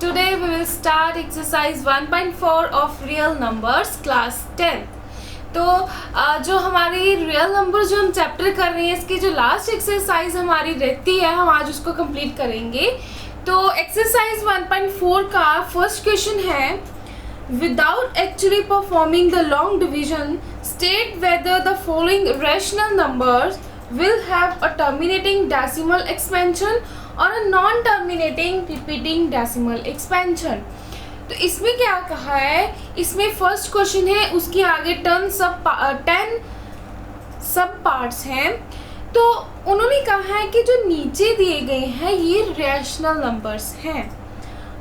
Today we will start exercise 1.4 of real numbers class 10th. तो जो हमारी real number जो हम चैप्टर कर रहे हैं इसकी जो लास्ट एक्सरसाइज हमारी रहती है हम आज उसको कंप्लीट करेंगे। तो एक्सरसाइज 1.4 का फर्स्ट क्वेश्चन है without actually performing the long division state whether the following rational numbers will have a terminating decimal expansion और a non-terminating repeating decimal expansion। तो इसमें क्या कहा है, इसमें फर्स्ट क्वेश्चन है, उसके आगे 10 सब पार्ट्स हैं। तो उन्होंने कहा है कि जो नीचे दिए गए हैं ये रैशनल नंबर्स हैं।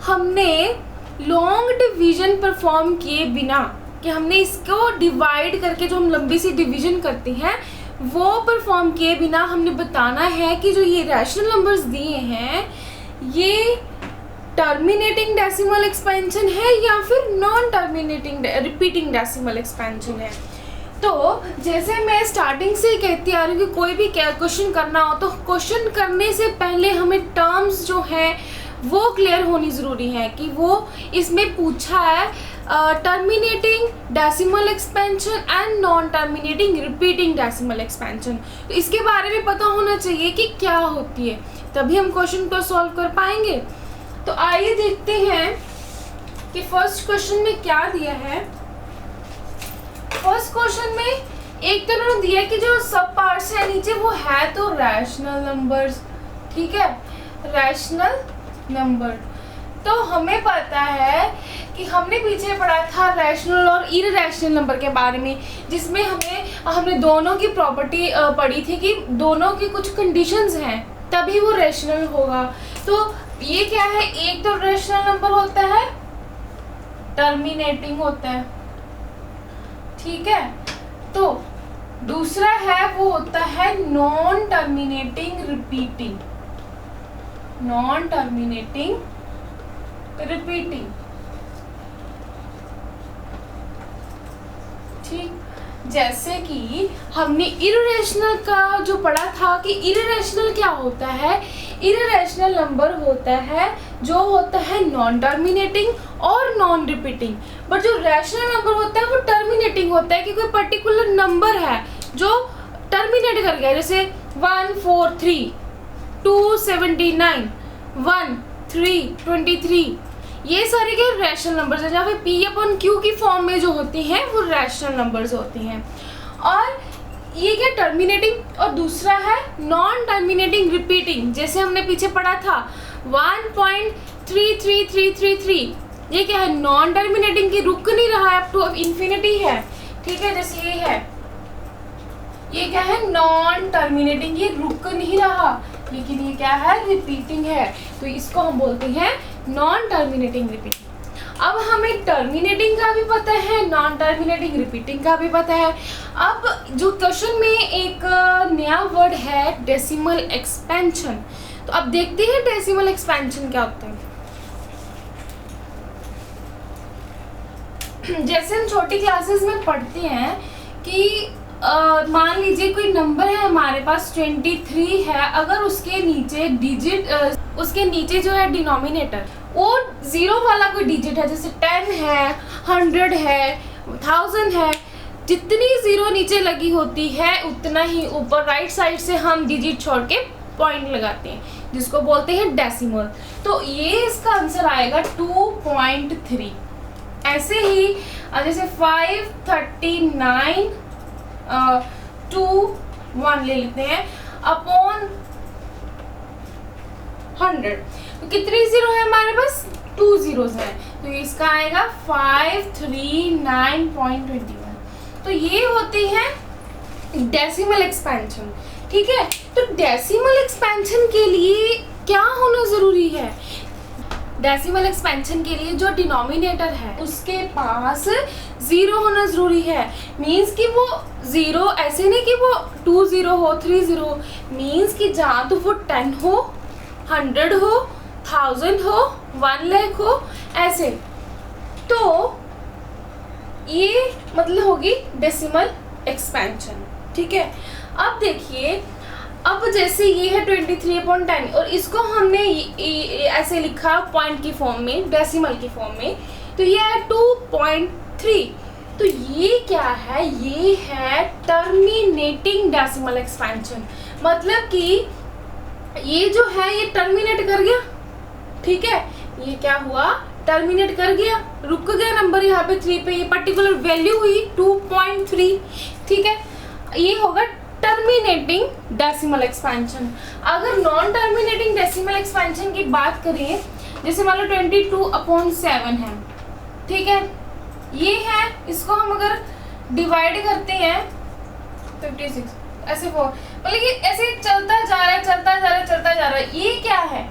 हमने लॉन्ग डिवीजन परफॉर्म किए बिना कि हमने इसको डिवाइड करके जो हम लंबी सी डिवीजन करते हैं वो परफॉर्म किए बिना हमने बताना है कि जो ये रैशनल नंबर्स दिए हैं ये टर्मिनेटिंग डेसिमल एक्सपेंशन है या फिर non terminating repeating decimal expansion है। तो जैसे मैं स्टार्टिंग से ही कहती आ रही हूँ कि कोई भी क्वेश्चन करना हो तो क्वेश्चन करने से पहले हमें टर्म्स जो हैं वो क्लियर होनी ज़रूरी है कि वो इसमें पूछा है terminating decimal expansion and non terminating repeating decimal expansion. तो इसके बारे में पता होना चाहिए कि क्या होती है, तभी हम क्वेश्चन को सॉल्व कर पाएंगे। तो आइए देखते हैं कि फर्स्ट क्वेश्चन में क्या दिया है। फर्स्ट क्वेश्चन में एक तो उन्होंने दिया कि जो सब पार्ट्स है नीचे वो है तो रैशनल नंबर्स, ठीक है, रैशनल नंबर। तो हमें पता है कि हमने पीछे पढ़ा था रैशनल और इररैशनल नंबर के बारे में, जिसमें हमने दोनों की प्रॉपर्टी पढ़ी थी कि दोनों की कुछ कंडीशंस हैं तभी वो रैशनल होगा। तो ये क्या है, एक तो रैशनल नंबर होता है टर्मिनेटिंग होता है, ठीक है, तो दूसरा है वो होता है non terminating repeating, non terminating repeating, ठीक। जैसे कि हमने इररेशनल का जो पढ़ा था कि इररेशनल क्या होता है, इररेशनल नंबर होता है जो होता है नॉन टर्मिनेटिंग और नॉन रिपीटिंग, बट जो रैशनल नंबर होता है वो टर्मिनेटिंग होता है कि कोई पर्टिकुलर नंबर है जो टर्मिनेट कर गया, जैसे 143, 279, 1323, ये सारे के रैशनल नंबर्स हैं, जहाँ पे P/Q की फॉर्म में जो होती हैं वो रैशनल नंबर्स होती हैं। और ये क्या टर्मिनेटिंग, और दूसरा है नॉन टर्मिनेटिंग रिपीटिंग, जैसे हमने पीछे पढ़ा था 1.33333, ये क्या है, नॉन टर्मिनेटिंग की, रुक नहीं रहा है, अप टू इन्फिनिटी है, ठीक है, जैसे ये है, ये क्या है, नॉन टर्मिनेटिंग, ये रुक नहीं रहा, लेकिन ये क्या है, रिपीटिंग है, तो इसको हम बोलते हैं नॉन टर्मिनेटिंग रिपीटिंग। अब हमें टर्मिनेटिंग का भी पता है, नॉन टर्मिनेटिंग रिपीटिंग का भी पता है। अब जो क्वेश्चन में एक नया वर्ड है डेसिमल एक्सपेंशन, तो अब देखते हैं डेसिमल एक्सपेंशन क्या होता है। जैसे हम छोटी क्लासेस में पढ़ते हैं कि मान लीजिए कोई नंबर है हमारे पास 23 है, अगर उसके नीचे डिजिट उसके नीचे जो है डिनोमिनेटर वो 0 वाला कोई डिजिट है, जैसे 10 है, 100 है, 1000 है, जितनी 0 नीचे लगी होती है उतना ही ऊपर राइट साइड से हम डिजिट छोड़ के पॉइंट लगाते हैं, जिसको बोलते हैं डेसिमल। तो ये इसका आंसर आएगा 2.3। ऐसे ही जैसे 539 2 1 ले लेते हैं अपॉन 100, तो कितनी जीरो है हमारे पास, 2 zeros हैं, तो इसका आएगा 539.21। तो ये होती है डेसिमल एक्सपेंशन, ठीक है। तो डेसिमल एक्सपेंशन के लिए क्या होना जरूरी है, डेसिमल एक्सपेंशन के लिए जो डिनोमिनेटर है उसके पास 0 होना ज़रूरी है। मीन्स कि वो 0 ऐसे नहीं कि वो 20 हो, 30 हो, मीन्स कि जहाँ तो वो 10 हो, 100 हो, 1000 हो, 1 लाख हो, ऐसे। तो ये मतलब होगी डेसिमल एक्सपेंशन, ठीक है। अब देखिए अब जैसे ये है 23/10 और इसको हमने ऐसे लिखा पॉइंट की फॉर्म में, डेसिमल की फॉर्म में, तो ये है 2.3। तो ये क्या है, ये है टर्मिनेटिंग डेसिमल एक्सपेंशन। मतलब कि ये जो है ये टर्मिनेट कर गया, ठीक है, ये क्या हुआ, टर्मिनेट कर गया, रुक गया नंबर यहाँ पे 3 पे, ये पर्टिकुलर वैल्यू हुई 2.3, ठीक है, ये होगा टर्मिनेटिंग डेसिमल एक्सपेंशन। अगर नॉन टर्मिनेटिंग डेसिमल एक्सपेंशन की बात करें, जैसे मान लो 22/7 है, ठीक है, ये है, इसको हम अगर डिवाइड करते हैं 56 ऐसे मतलब ये ऐसे चलता जा रहा है, चलता जा रहा है, चलता जा रहा है, ये क्या है,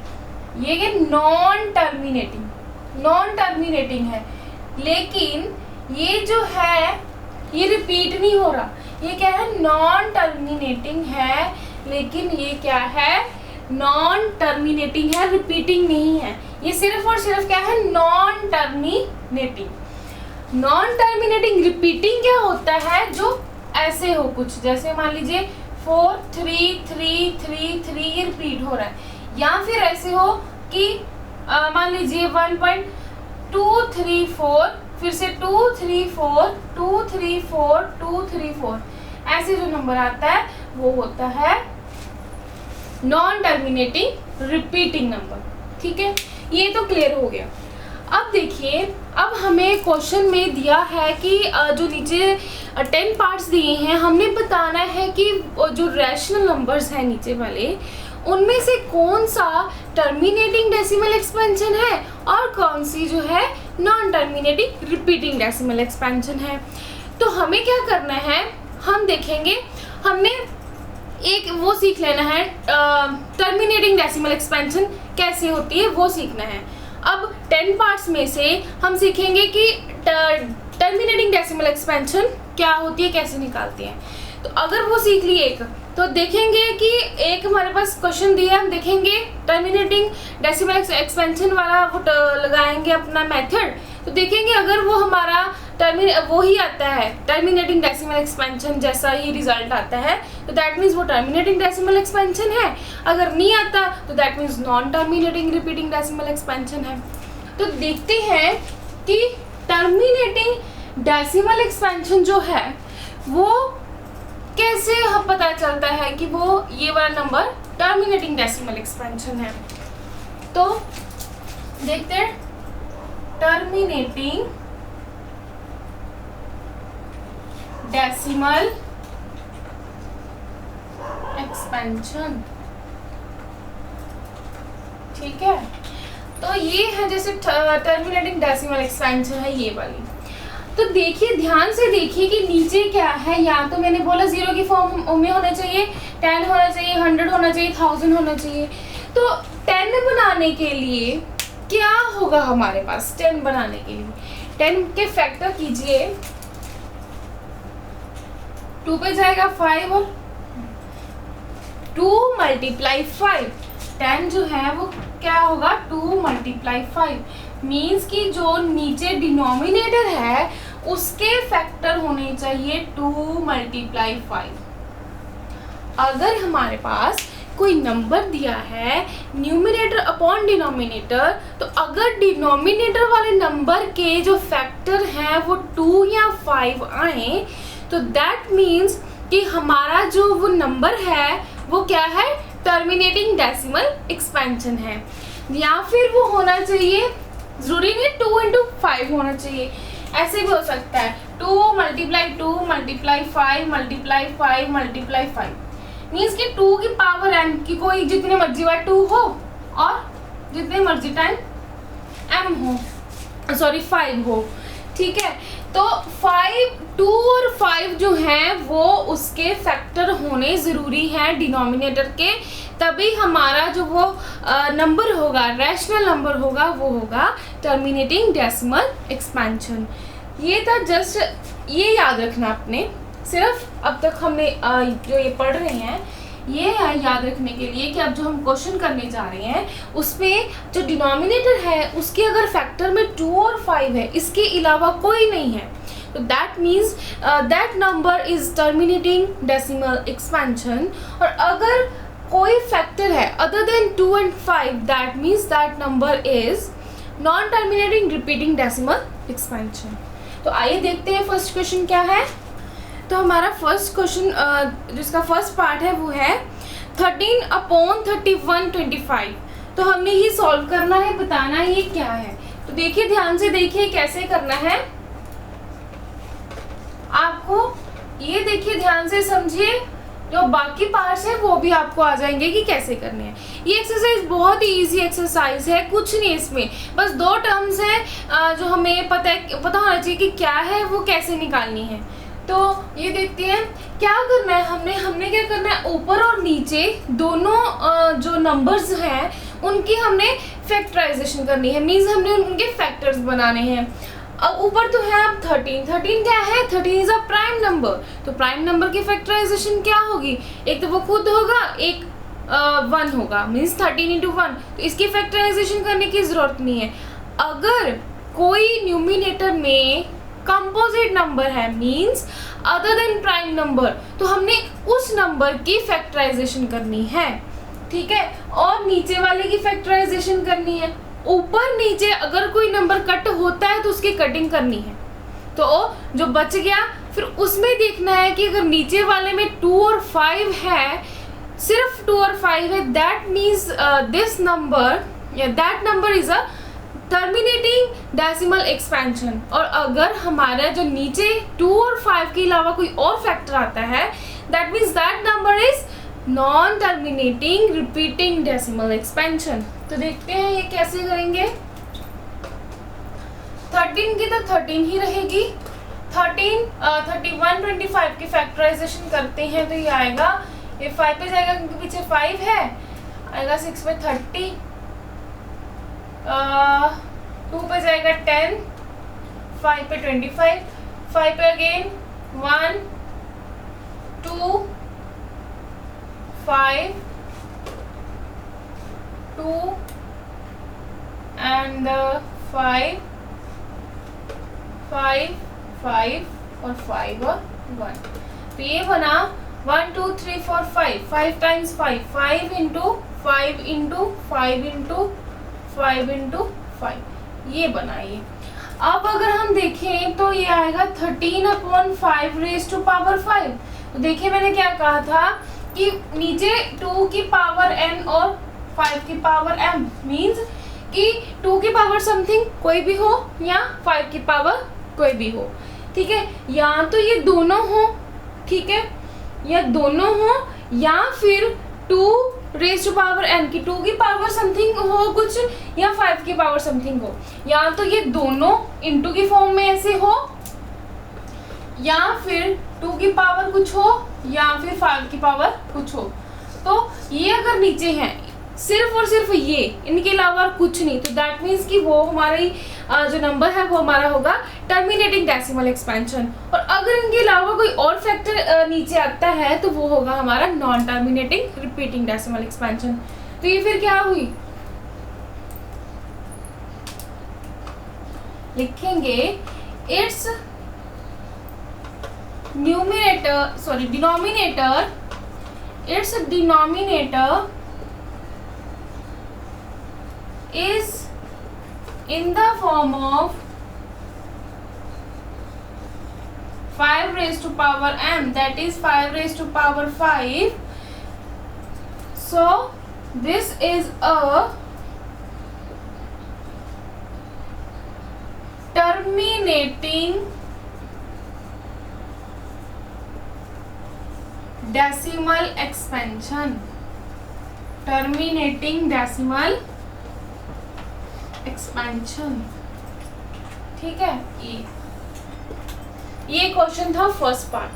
ये नॉन टर्मिनेटिंग है। लेकिन ये जो है ये रिपीट नहीं हो रहा, ये क्या है, नॉन टर्मिनेटिंग है, लेकिन ये क्या है, नॉन टर्मिनेटिंग है, रिपीटिंग नहीं है, ये सिर्फ और सिर्फ क्या है, non terminating. Non terminating repeating क्या होता है, जो ऐसे हो कुछ, जैसे मान लीजिए 4 3 3 3 3 ये रिपीट हो रहा है, या फिर ऐसे हो कि मान लीजिए 1.234 फिर से 234 234 234 ऐसे जो नंबर आता है वो होता है नॉन टर्मिनेटिंग रिपीटिंग नंबर, ठीक है, ये तो क्लियर हो गया। अब देखिए, अब हमें क्वेश्चन में दिया है कि जो नीचे 10 पार्ट्स दिए हैं, हमने बताना है कि जो रैशनल नंबर्स हैं नीचे वाले, उनमें से कौन सा टर्मिनेटिंग डेसिमल एक्सपेंशन है और कौन सी जो है non terminating repeating decimal expansion है। तो हमें क्या करना है, हम देखेंगे, हमने एक वो सीख लेना है, टर्मिनेटिंग डेसिमल एक्सपेंशन कैसे होती है वो सीखना है। अब 10 पार्ट्स में से हम सीखेंगे कि टर्मिनेटिंग डेसिमल एक्सपेंशन क्या होती है, कैसे निकालते हैं। तो अगर वो सीख लिए एक, तो देखेंगे कि एक हमारे पास क्वेश्चन दिया, हम देखेंगे टर्मिनेटिंग डेसिमल एक्सपेंशन वाला वो लगाएंगे अपना मेथड, तो देखेंगे अगर वो हमारा वो ही आता है टर्मिनेटिंग डेसिमल एक्सपेंशन जैसा ही रिजल्ट आता है, तो दैट मीन्स वो टर्मिनेटिंग डेसिमल एक्सपेंशन है। अगर नहीं आता तो that means non terminating repeating decimal expansion है। तो देखते हैं कि टर्मिनेटिंग डेसिमल एक्सपेंशन जो है वो कैसे पता चलता है कि वो ये वाला नंबर टर्मिनेटिंग डेसिमल एक्सपेंशन है। तो देखते हैं टर्मिनेटिंग डेसिमल एक्सपेंशन, ठीक है, तो ये है जैसे टर्मिनेटिंग डेसिमल एक्सपेंशन है ये वाली। तो देखिए, ध्यान से देखिए कि नीचे क्या है, या तो मैंने बोला 0 की फॉर्म में होना चाहिए, 10 होना चाहिए, 100 होना चाहिए, 1000 होना चाहिए। तो 10 बनाने के लिए क्या होगा हमारे पास, 10 बनाने के लिए 10 के फैक्टर कीजिए, 2 पे जाएगा 5 और 2 × 5, 10 जो है वो क्या होगा 2 × 5, मीन्स कि जो नीचे डिनोमिनेटर है उसके फैक्टर होने चाहिए 2 × 5। अगर हमारे पास कोई नंबर दिया है न्यूमरेटर अपॉन डिनोमिनेटर, तो अगर डिनोमिनेटर वाले नंबर के जो फैक्टर हैं वो 2 या 5 आए, तो दैट मीन्स कि हमारा जो वो नंबर है वो क्या है, टर्मिनेटिंग डेसिमल एक्सपेंशन है। या फिर वो होना चाहिए, जरूरी नहीं 2 × 5 होना चाहिए, ऐसे भी हो सकता है 2 × 2 × 5 × 5 × 5 मीन्स कि 2 की पावर n की कोई जितने मर्जी बार 2 हो और जितने मर्जी टाइम m हो, सॉरी 5 हो, ठीक है। तो 2 और 5 जो हैं वो उसके फैक्टर होने ज़रूरी हैं डिनोमिनेटर के, तभी हमारा जो वो नंबर होगा, रैशनल नंबर होगा, वो होगा टर्मिनेटिंग डेसिमल एक्सपेंशन। ये था, जस्ट ये याद रखना आपने, सिर्फ अब तक हमने जो ये पढ़ रहे हैं ये याद रखने के लिए कि अब जो हम क्वेश्चन करने जा रहे हैं उसमें जो डिनोमिनेटर है उसके अगर फैक्टर में 2 और 5 है, इसके अलावा कोई नहीं है, तो that means that number is terminating decimal expansion. और अगर कोई फैक्टर है other than 2 and 5, that means that number is non terminating repeating decimal expansion. तो आइए देखते हैं फर्स्ट क्वेश्चन क्या है। तो हमारा फर्स्ट क्वेश्चन जिसका फर्स्ट पार्ट है वो है 13/31/25। तो हमने ये सॉल्व करना है, बताना है ये क्या है। तो देखिए, ध्यान से देखिए कैसे करना है आपको, ये देखिए ध्यान से समझिए, जो बाकी पार्ट्स हैं वो भी आपको आ जाएंगे कि कैसे करने हैं। ये एक्सरसाइज बहुत ही इजी एक्सरसाइज है, कुछ नहीं इसमें, बस 2 टर्म्स हैं जो हमें पता होना चाहिए कि क्या है, वो कैसे निकालनी है। तो ये देखते हैं क्या करना है। हमने क्या करना है, ऊपर और नीचे दोनों जो नंबर्स हैं उनकी हमने फैक्टराइजेशन करनी है, मीन्स हमने उनके फैक्टर्स बनाने हैं। अब ऊपर तो है अब 13 क्या है, 13 इज अ प्राइम नंबर। तो प्राइम नंबर की फैक्टराइजेशन क्या होगी, एक तो वो खुद होगा, एक 1 होगा, मीन्स 13 × 1। तो इसकी फैक्टराइजेशन करने की जरूरत नहीं है। अगर कोई न्यूमिनेटर में कंपोजिट नंबर है, means other than prime number, तो हमने उस नंबर की फैक्टराइजेशन करनी है, ठीक है। और नीचे वाले की फैक्टराइजेशन करनी है। ऊपर नीचे अगर कोई नंबर कट होता है तो उसकी कटिंग करनी है। तो जो बच गया फिर उसमें देखना है कि अगर नीचे वाले में 2 और 5 है, सिर्फ 2 और 5 है, दैट मीन्स दिस नंबर या that number is a terminating decimal expansion. और अगर हमारा जो नीचे 2 और 5 के अलावा कोई और फैक्टर आता है, that means that number is non terminating repeating decimal expansion. तो देखते हैं ये कैसे करेंगे। 13 की तो 13 ही रहेगी। 31/25 की फैक्टराइजेशन करते हैं तो ये आएगा, ये 5 पे जाएगा क्योंकि पीछे 5 है, आएगा 6 पे 30, 2 पे जाएगा 10, 5 पे 25, 5 पे अगेन 1 2 5 2 and 5 5 5 और 5 और 1। तो ये बना 1 2 3 4 5 5 times 5 5 into 5 into 5 into 5 into 5, ये बना ये। अब अगर हम देखें तो ये आएगा 13/5⁵5। तो देखिए मैंने क्या कहा था कि नीचे 2 की पावर n और 5 की पावर m, मीन्स कि 2 की पावर समथिंग कोई भी हो या 5 की पावर कोई भी हो, ठीक है। या तो ये दोनों हो, ठीक है, या दोनों हो, या फिर 2⁻n की 2 की पावर समथिंग हो कुछ, या 5 की पावर समथिंग हो। या तो ये दोनों इंटू की फॉर्म में ऐसे हो, या फिर 2 की पावर कुछ हो, या फिर 5 की पावर कुछ हो। तो ये अगर नीचे हैं सिर्फ और सिर्फ ये, इनके अलावा कुछ नहीं, तो दैट मीन्स कि वो हमारी जो नंबर है वो हमारा होगा टर्मिनेटिंग डेसिमल एक्सपेंशन। और अगर इनके अलावा कोई और फैक्टर नीचे आता है तो वो होगा हमारा non terminating repeating decimal expansion. तो ये फिर क्या हुई, लिखेंगे it's denominator is in the form of 5⁻m, that is 5⁵5. So this is a terminating decimal expansion, terminating decimal expansion, ठीक है। ये क्वेश्चन था फर्स्ट पार्ट।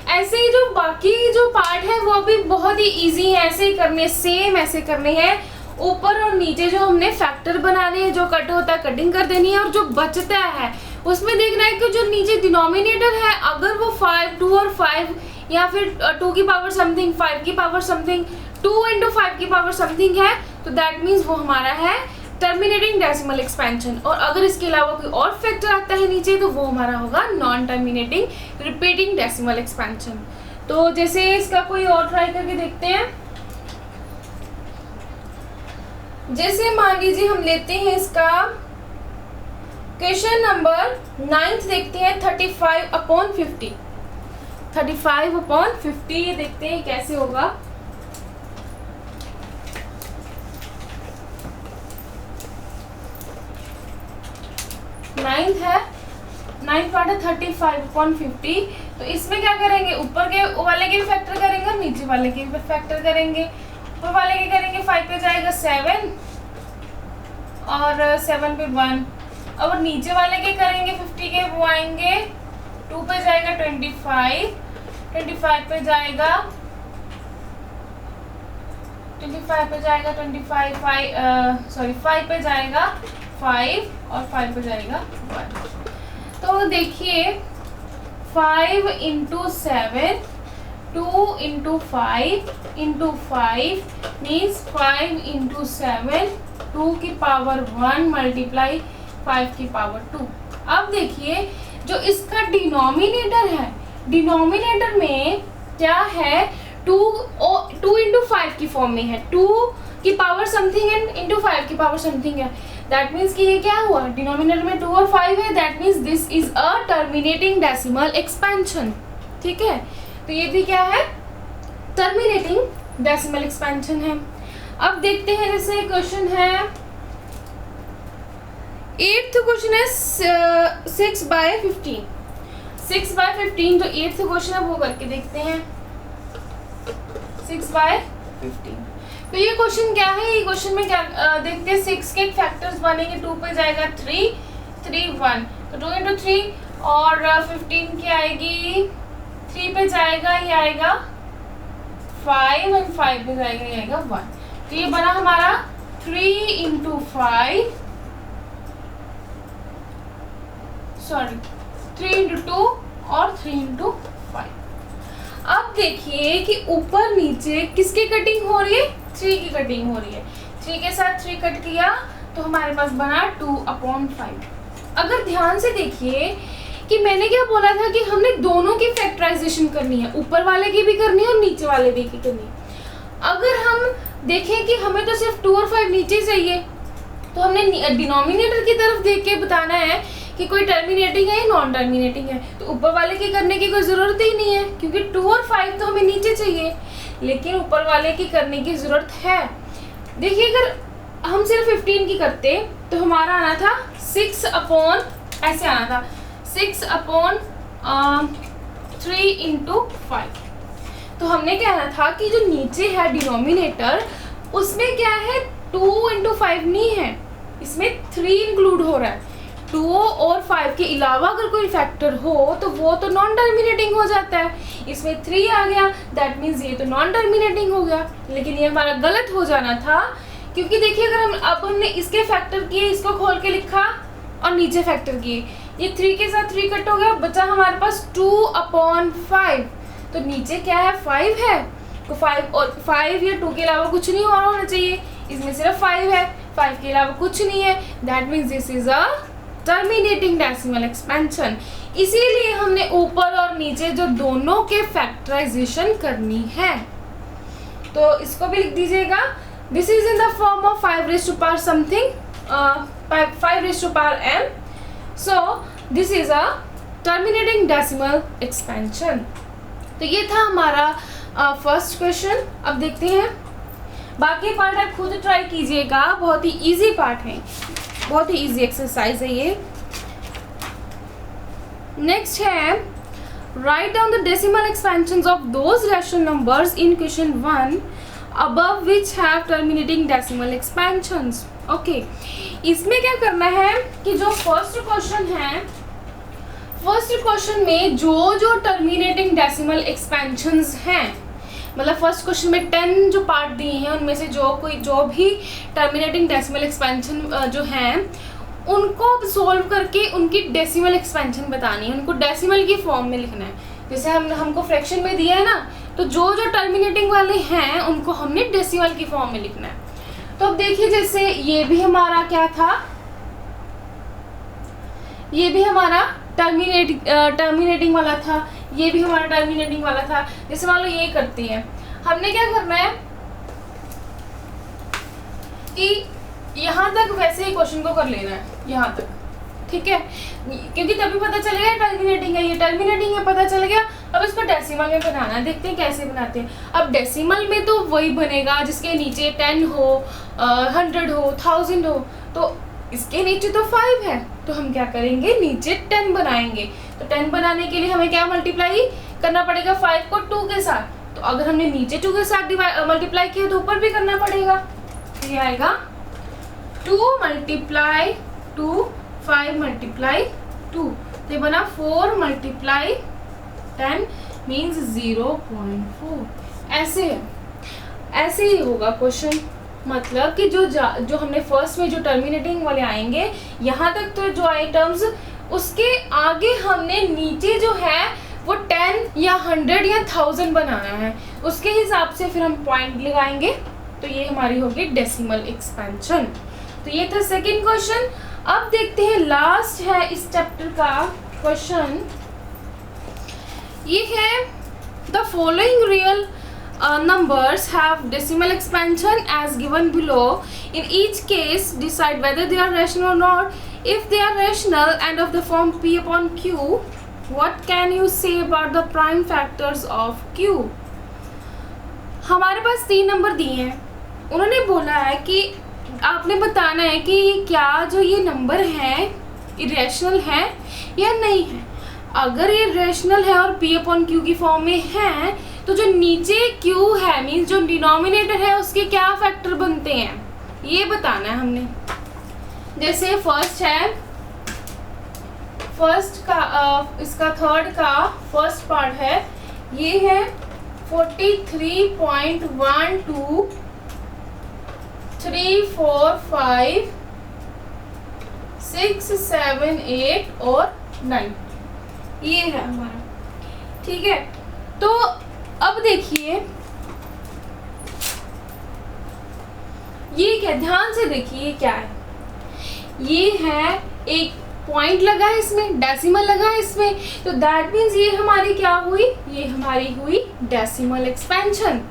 ऐसे ही जो बाकी जो पार्ट है वो भी बहुत ही इजी है, ऐसे ही करने, सेम ऐसे करने हैं। ऊपर और नीचे जो हमने फैक्टर बनाने हैं, जो कट होता है कटिंग कर देनी है, और जो बचता है उसमें देखना है कि जो नीचे डिनोमिनेटर है अगर वो 5 2 और 5 या फिर 2 की पावर समथिंग 5 की पावर समथिंग 2 × 5 की पावर समथिंग है, तो दैट मीन्स वो हमारा है टर्मिनेटिंग डेसिमल एक्सपेंशन। और अगर इसके अलावा कोई और फैक्टर आता है नीचे तो वो हमारा होगा non terminating repeating decimal expansion. तो जैसे इसका कोई और ट्राई करके देखते हैं। जैसे मान लीजिए हम लेते हैं इसका क्वेश्चन नंबर 9 देखते हैं 35/50। 35/50 ये देखते हैं कैसे होगा। नाइन्थ पार्ट है 35/50। तो इसमें क्या करेंगे, ऊपर के वाले के भी फैक्टर करेंगे और नीचे वाले के भी फैक्टर करेंगे। ऊपर वाले के करेंगे 5 पे जाएगा 7 और 7 पे 1। और नीचे वाले के करेंगे 50 के, वो आएंगे 2 पे जाएगा 25 पे जाएगा 5 पे जाएगा 5 पे जाएगा 5 और 5 पे जाएगा 1। तो देखिए 5 × 7 2 × 5 × 5 मीन्स 5 × 7 2 की पावर 1 मल्टीप्लाई 5 की पावर 2। अब देखिए जो इसका डिनोमिनेटर है, डिनोमिनेटर में क्या है 2 × 5 की फॉर्म में है, 2 की पावर समथिंग एंड इंटू 5 की पावर समथिंग है। दैट मीन्स कि ये क्या हुआ, डिनोमिनेटर में 2 और 5 है। That means this is a terminating decimal expansion. ठीक है, तो ये भी क्या है, टर्मिनेटिंग डेसिमल एक्सपेंशन है। अब देखते हैं जैसे क्वेश्चन है 8th क्वेश्चन है 6/15। 6/15 जो 8th क्वेश्चन है वो करके देखते हैं। 6/15 तो ये क्वेश्चन क्या है, ये क्वेश्चन में क्या देखते हैं 6 के फैक्टर्स बनेंगे। 2 पे जाएगा 3 3 1 तो 2 × 3 और 15 की आएगी 3 पे जाएगा ये आएगा 5 और 5 पे जाएगा ये आएगा 1। तो ये बना हमारा 3 × 5 सॉरी 3 × 2 और 3 × 5। अब देखिए कि ऊपर नीचे किसकी कटिंग हो रही है, 3 की कटिंग हो रही है। 3 के साथ 3 कट किया तो हमारे पास बना 2/5। अगर ध्यान से देखिए कि मैंने क्या बोला था कि हमने दोनों की फैक्टराइजेशन करनी है, ऊपर वाले की भी करनी है और नीचे वाले भी की करनी है। अगर हम देखें कि हमें तो सिर्फ 2 और 5 नीचे चाहिए, तो हमने डिनोमिनेटर की तरफ देख के बताना है कि कोई टर्मिनेटिंग है या नॉन टर्मिनेटिंग है। तो ऊपर वाले की करने की कोई ज़रूरत ही नहीं है क्योंकि 2 और 5 तो हमें नीचे चाहिए, लेकिन ऊपर वाले की करने की ज़रूरत है। देखिए अगर हम सिर्फ 15 की करते तो हमारा आना था 6 अपॉन, ऐसे आना था 6/3 × 5। तो हमने कहना था कि जो नीचे है डिनोमिनेटर उसमें क्या है 2 × 5 नहीं है, इसमें 3 इंक्लूड हो रहा है। 2 और 5 के अलावा अगर कोई फैक्टर हो तो वो तो नॉन टर्मिनेटिंग हो जाता है। इसमें 3 आ गया, दैट मीन्स ये तो नॉन टर्मिनेटिंग हो गया। लेकिन ये हमारा गलत हो जाना था क्योंकि देखिए अगर हमने इसके फैक्टर किए, इसको खोल के लिखा और नीचे फैक्टर किए, ये 3 के साथ 3 कट हो गया, बचा हमारे पास 2/5। तो नीचे क्या है 5 है, तो 5 और 5 या 2 के अलावा कुछ नहीं और होना चाहिए। इसमें सिर्फ 5 है, 5 के अलावा कुछ नहीं है। That means this is a terminating decimal expansion. इसीलिए हमने ऊपर और नीचे जो दोनों के फैक्टराइजेशन करनी है। तो इसको भी लिख दीजिएगा, this is in the form of 5 something 5m। So this is a terminating decimal expansion. तो ये था हमारा फर्स्ट क्वेश्चन। अब देखते हैं बाकी पार्ट, आप खुद ट्राई कीजिएगा, बहुत ही इजी पार्ट है, बहुत ही इजी एक्सरसाइज है ये। नेक्स्ट है write down the decimal expansions of those rational numbers in question 1 above which have terminating decimal expansions। Okay, इसमें क्या करना है कि जो फर्स्ट क्वेश्चन है, फर्स्ट क्वेश्चन में जो टर्मिनेटिंग डेसिमल एक्सपेंशंस हैं, मतलब फर्स्ट क्वेश्चन में 10 जो पार्ट दिए हैं उनमें से जो भी टर्मिनेटिंग डेसिमल एक्सपेंशन जो हैं उनको सोल्व करके उनकी डेसिमल एक्सपेंशन बतानी है, उनको डेसिमल की फॉर्म में लिखना है। जैसे हमको फ्रैक्शन में दिया है ना, तो जो टर्मिनेटिंग वाले हैं उनको हमने डेसिमल की फॉर्म में लिखना है। तो अब देखिए जैसे ये भी हमारा क्या था, ये भी हमारा टर्मिनेटिंग वाला था, ये भी हमारा टर्मिनेटिंग वाला था। जैसे मान लो ये करती है, हमने क्या करना है कि यहाँ तक वैसे ही क्वेश्चन को कर लेना है, यहाँ तक, ठीक है, क्योंकि तभी पता चलेगा टर्मिनेटिंग है, ये टर्मिनेटिंग है, पता चल गया। अब इसको डेसिमल में बनाना है, देखते हैं कैसे बनाते हैं। अब डेसिमल में तो वही बनेगा जिसके नीचे 10 हो, 100 हो, 1000 हो, तो इसके नीचे तो 5 है, तो हम क्या करेंगे, नीचे 10 बनाएंगे। तो 10 बनाने के लिए हमें क्या मल्टीप्लाई करना पड़ेगा, 5 को 2 के साथ। तो अगर हमने नीचे 2 के साथ मल्टीप्लाई किया तो ऊपर भी करना पड़ेगा। तो ये आएगा 2 × 2, 5 × 2, तो ये बना 4 × 10 मीन्स 0.4। ऐसे ही होगा क्वेश्चन। मतलब कि जो हमने फर्स्ट में जो टर्मिनेटिंग वाले आएंगे, यहाँ तक तो जो आए टर्म्स, उसके आगे हमने नीचे जो है वो 10 या 100 या 1000 बनाना है, उसके हिसाब से फिर हम पॉइंट लगाएंगे। तो ये हमारी होगी डेसिमल एक्सपेंशन। तो ये था सेकंड क्वेश्चन। अब देखते हैं लास्ट है इस चैप्टर का क्वेश्चन। ये है the following real numbers have decimal expansion as given below. In each case, decide whether they are rational or not. If they are rational and of the form P upon Q, what can you say about the prime factors of Q? हमारे पास 3 number दिए हैं। उन्होंने बोला है कि आपने बताना है कि क्या जो ये नंबर हैं इरेशनल है या नहीं है। अगर ये रेशनल है और P अपॉन Q की फॉर्म में है, तो जो नीचे Q है मीन्स जो डिनोमिनेटर है उसके क्या फैक्टर बनते हैं, ये बताना है हमने। जैसे फर्स्ट का इसका थर्ड का फर्स्ट पार्ट है, ये है 43.12, 3, 4, 5, 6, 7, 8 और 9, ये है हमारा, ठीक है। तो अब देखिए ये क्या, ध्यान से देखिए क्या है। ये है एक पॉइंट लगा है इसमें, डेसिमल लगा है इसमें, तो दैट मीन्स ये हमारी क्या हुई, ये हमारी हुई डेसिमल एक्सपेंशन,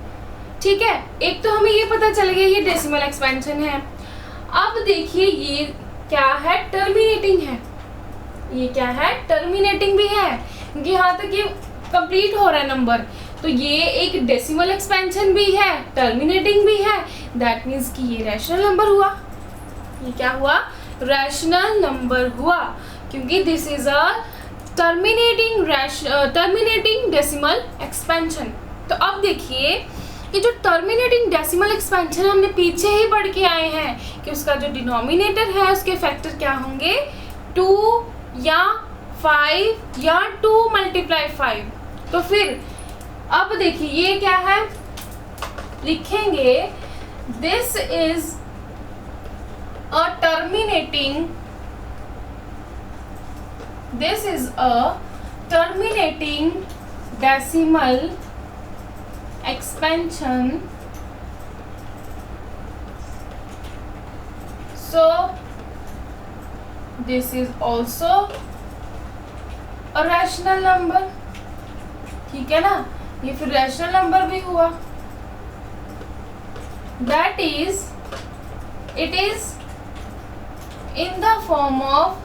ठीक है। एक तो हमें ये पता चल गया ये डेसिमल एक्सपेंशन है। अब देखिए ये क्या है, टर्मिनेटिंग है। ये क्या है, टर्मिनेटिंग भी है, क्योंकि यहाँ तक ये कंप्लीट हो रहा है नंबर, तो ये एक डेसिमल एक्सपेंशन भी है, टर्मिनेटिंग भी है। दैट मीन्स कि ये रैशनल नंबर हुआ। ये क्या हुआ, रैशनल नंबर हुआ, क्योंकि this is a terminating decimal expansion. तो अब देखिए ये जो टर्मिनेटिंग डेसिमल एक्सपेंशन हमने पीछे ही पढ़ के आए हैं कि उसका जो डिनोमिनेटर है उसके फैक्टर क्या होंगे, 2 या 5 या 2 × 5। तो फिर अब देखिए ये क्या है, लिखेंगे this is a terminating decimal expansion, so this is also a rational number, ठीक है ना। ये फिर रैशनल नंबर भी हुआ। That is it is in the form of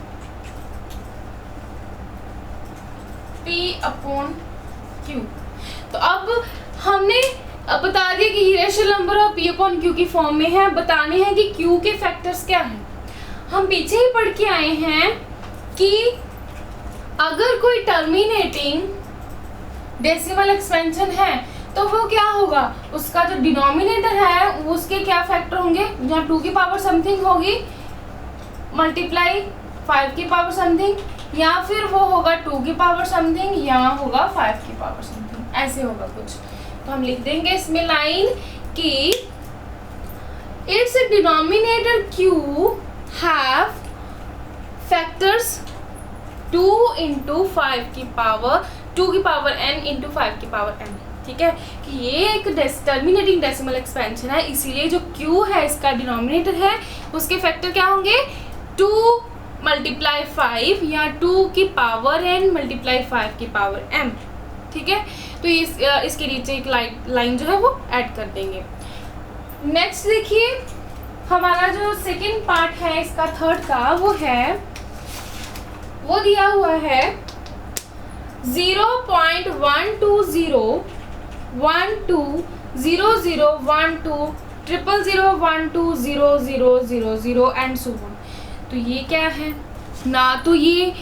P upon Q। तो अब हमने बता दिया कि रैशनल नंबर और P अपॉन Q की फॉर्म में है। बताने हैं कि Q के फैक्टर्स क्या हैं। हम पीछे ही पढ़ के आए हैं कि अगर कोई टर्मिनेटिंग डेसिमल एक्सपेंशन है तो वो क्या होगा, उसका जो डिनोमिनेटर है उसके क्या फैक्टर होंगे, जहाँ 2 की पावर समथिंग होगी मल्टीप्लाई 5 की पावर समथिंग, या फिर वो होगा 2 की पावर समथिंग या होगा 5 की पावर समथिंग, ऐसे होगा कुछ। तो हम लिख देंगे इसमें लाइन कि it's denominator Q have factors 2 × 5 की पावर 2 की पावर n × 5 की पावर n, ठीक है। कि ये एक टर्मिनेटिंग डेसिमल एक्सपेंशन है, इसीलिए जो Q है इसका डिनोमिनेटर है उसके फैक्टर क्या होंगे, 2 × 5 या 2 की पावर n × 5 की पावर m, ठीक है। तो इसके नीचे एक लाइन जो है वो ऐड कर देंगे। नेक्स्ट देखिए हमारा जो सेकंड पार्ट है इसका थर्ड का वो दिया हुआ है 0.120120012000120000 एंड सो ऑन। तो ये क्या है, ना तो ये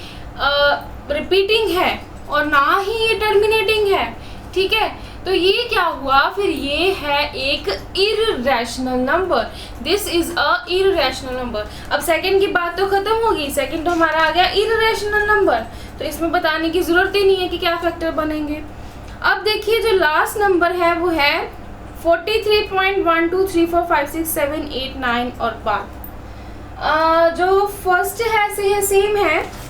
रिपीटिंग है और ना ही ये टर्मिनेटिंग है, ठीक है। तो ये क्या हुआ फिर, ये है एक irrational number. This is a irrational number. अब सेकंड की बात तो खत्म होगी, सेकंड तो हमारा आ गया इररेशनल नंबर, तो इसमें बताने की जरूरत ही नहीं है कि क्या फैक्टर बनेंगे। अब देखिए जो लास्ट नंबर है वो है 43.12345678 और बाद। जो फर्स्ट है सेम है,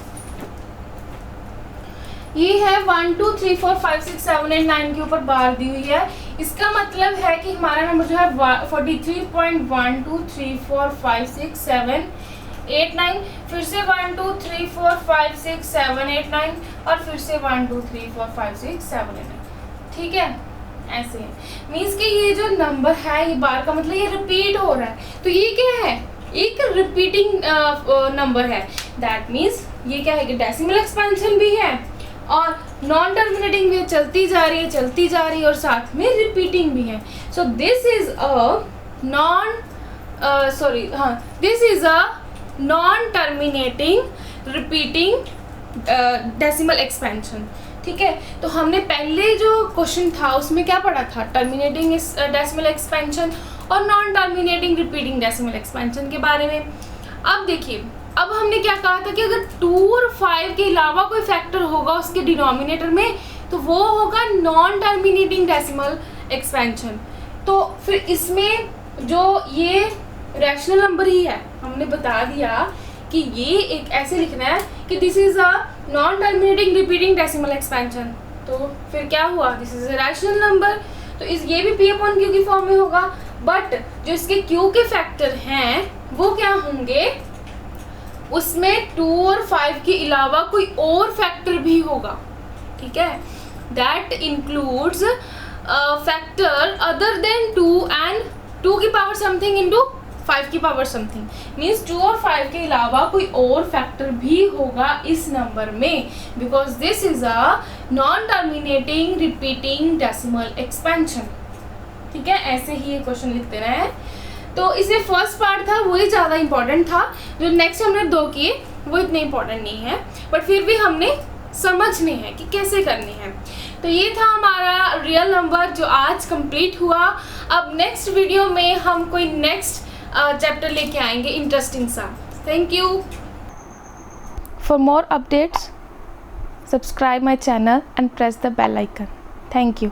ये है 1 2 3 4 5 6 7 8 9 के ऊपर बार दी हुई है। इसका मतलब है कि हमारा नंबर जो है 43.12345678 फिर से 1 2 3 4 5 6 7 8 9 और फिर से 1 2 3 4 5 6 7 8 9, ठीक है। ऐसे है, मीन्स कि ये जो नंबर है ये बार का मतलब ये रिपीट हो रहा है, तो ये क्या है, एक रिपीटिंग नंबर है। दैट मीन्स ये क्या है कि डेसिमल एक्सपेंशन भी है और नॉन टर्मिनेटिंग भी चलती जा रही है और साथ में रिपीटिंग भी है। So this is a non terminating repeating decimal expansion, ठीक है। तो हमने पहले जो क्वेश्चन था उसमें क्या पढ़ा था, टर्मिनेटिंग डेसिमल एक्सपेंशन और non terminating repeating decimal expansion के बारे में। अब देखिए, अब हमने क्या कहा था कि अगर 2 और 5 के अलावा कोई फैक्टर होगा उसके डिनोमिनेटर में तो वो होगा नॉन टर्मिनेटिंग डेसिमल एक्सपेंशन। तो फिर इसमें जो ये रैशनल नंबर ही है, हमने बता दिया कि ये एक ऐसे लिखना है कि this is a non terminating repeating decimal expansion. तो फिर क्या हुआ, this is a rational number, तो ये भी P अपॉन Q की फॉर्म में होगा। बट जो इसके Q के फैक्टर हैं वो क्या होंगे, उसमें 2 और 5 के अलावा कोई और फैक्टर भी होगा, ठीक है। That includes factor other than 2 and 2 की पावर समथिंग इंटू 5 की पावर समथिंग, मीन्स 2 और 5 के अलावा कोई और फैक्टर भी होगा इस नंबर में, because this is a non terminating repeating decimal expansion, ठीक है। ऐसे ही ये क्वेश्चन लिखते रहे। तो इसमें फर्स्ट पार्ट था वही ज़्यादा इंपॉर्टेंट था, जो नेक्स्ट हमने 2 किए वो इतने इंपॉर्टेंट नहीं है, बट फिर भी हमने समझने हैं कि कैसे करने हैं। तो ये था हमारा रियल नंबर जो आज कंप्लीट हुआ। अब नेक्स्ट वीडियो में हम कोई नेक्स्ट चैप्टर लेके आएंगे इंटरेस्टिंग सा। Thank you. For more updates subscribe my channel and press the bell icon. Thank you.